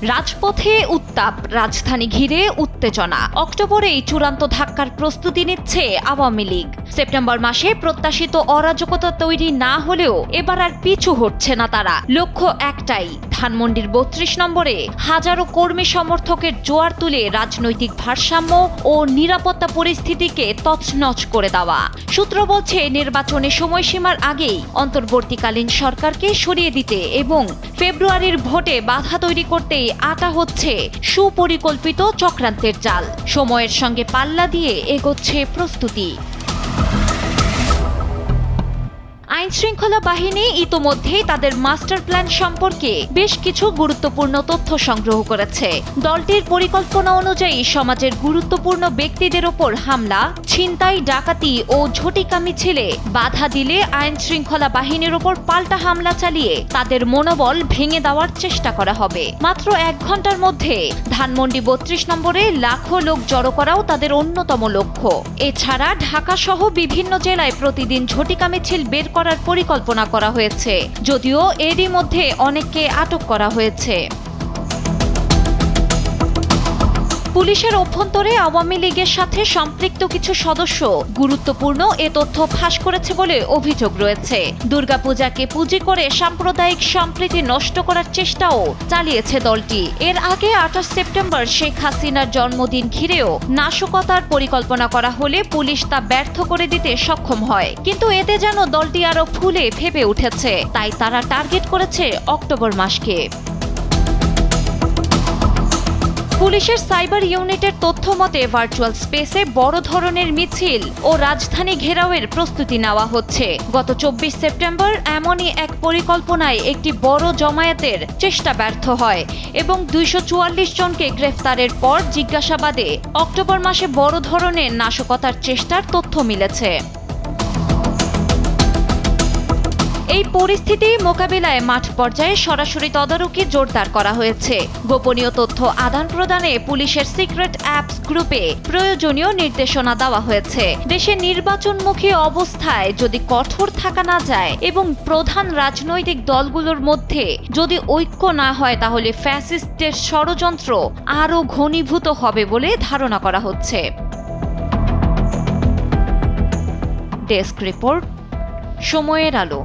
রাজপথে উত্তাপ, রাজধানী ঘিরে উত্তেজনা। অক্টোবরেই চূড়ান্ত ধাক্কার প্রস্তুতি নিচ্ছে আওয়ামী লীগ। সেপ্টেম্বর মাসে প্রত্যাশিত অরাজকতা তৈরি না হলেও এবার আর পিছু হটছে না তারা। লক্ষ্য একটাই, ধানমন্ডির ৩২ নম্বরে হাজারো কর্মী সমর্থকের জোয়ার তুলে রাজনৈতিক ভারসাম্য ও নিরাপত্তা পরিস্থিতিকে তছনছ করে দেওয়া। সূত্র বলছে, নির্বাচনের সময়সীমার আগেই অন্তর্বর্তীকালীন সরকারকে সরিয়ে দিতে এবং ফেব্রুয়ারির ভোটে বাধা তৈরি করতেই আটা হচ্ছে সুপরিকল্পিত চক্রান্তের জাল। সময়ের সঙ্গে পাল্লা দিয়ে এগোচ্ছে প্রস্তুতি। আইনশৃঙ্খলা বাহিনী ইতোমধ্যেই তাদের মাস্টার প্ল্যান সম্পর্কে বেশ কিছু গুরুত্বপূর্ণ তথ্য সংগ্রহ করেছে। দলটির পরিকল্পনা অনুযায়ী সমাজের গুরুত্বপূর্ণ ব্যক্তিদের ওপর হামলা, ছিনতাই, ডাকাতি ও ঝটিকা মিছিলে বাধা দিলে আইনশৃঙ্খলা বাহিনীর ওপর পাল্টা হামলা চালিয়ে তাদের মনোবল ভেঙে দেওয়ার চেষ্টা করা হবে। মাত্র ১ ঘন্টার মধ্যে ধানমন্ডি ৩২ নম্বরে লাখো লোক জড়ো করাও তাদের অন্যতম লক্ষ্য। এছাড়া ঢাকা সহ বিভিন্ন জেলায় প্রতিদিন ঝটিকা মিছিল বের করার পরিকল্পনা করা হয়েছে, যদিও এরই মধ্যে অনেককে আটক করা হয়েছে। পুলিশের অভ্যন্তরে আওয়ামী লীগের সাথে সম্পৃক্ত কিছু সদস্য গুরুত্বপূর্ণ এ তথ্য ফাঁস করেছে বলে অভিযোগ রয়েছে। দুর্গাপূজাকে পুঁজি করে সাম্প্রদায়িক সম্প্রীতি নষ্ট করার চেষ্টাও চালিয়েছে দলটি। এর আগে ২৮ সেপ্টেম্বর শেখ হাসিনার জন্মদিন ঘিরেও নাশকতার পরিকল্পনা করা হলে পুলিশ তা ব্যর্থ করে দিতে সক্ষম হয়। কিন্তু এতে যেন দলটি আরও ফুলে ফেপে উঠেছে, তাই তারা টার্গেট করেছে অক্টোবর মাসকে। পুলিশের সাইবার ইউনিটের তথ্য মতে ভার্চুয়াল স্পেসে বড় ধরনের মিছিল ও রাজধানী ঘেরাওয়ের প্রস্তুতি নেওয়া হচ্ছে। গত ২৪ সেপ্টেম্বর এমনই এক পরিকল্পনায় একটি বড় জমায়েতের চেষ্টা ব্যর্থ হয় এবং ২৪৪ জনকে গ্রেফতারের পর জিজ্ঞাসাবাদে অক্টোবর মাসে বড় ধরনের নাশকতার চেষ্টার তথ্য মিলেছে। এই পরিস্থিতি মোকাবিলায় মাঠ পর্যায়ে সরাসরি তদারকি জোরদার করা হয়েছে। গোপনীয় তথ্য আদান প্রদানে পুলিশের সিক্রেট অ্যাপস গ্রুপে প্রয়োজনীয় নির্দেশনা দেওয়া হয়েছে। দেশে নির্বাচনমুখী অবস্থায় যদি কঠোর থাকা না যায় এবং প্রধান রাজনৈতিক দলগুলোর মধ্যে যদি ঐক্য না হয়, তাহলে ফ্যাসিস্টদের ষড়যন্ত্র আরও ঘনীভূত হবে বলে ধারণা করা হচ্ছে। ডেস্ক রিপোর্ট, সময়ের আলো।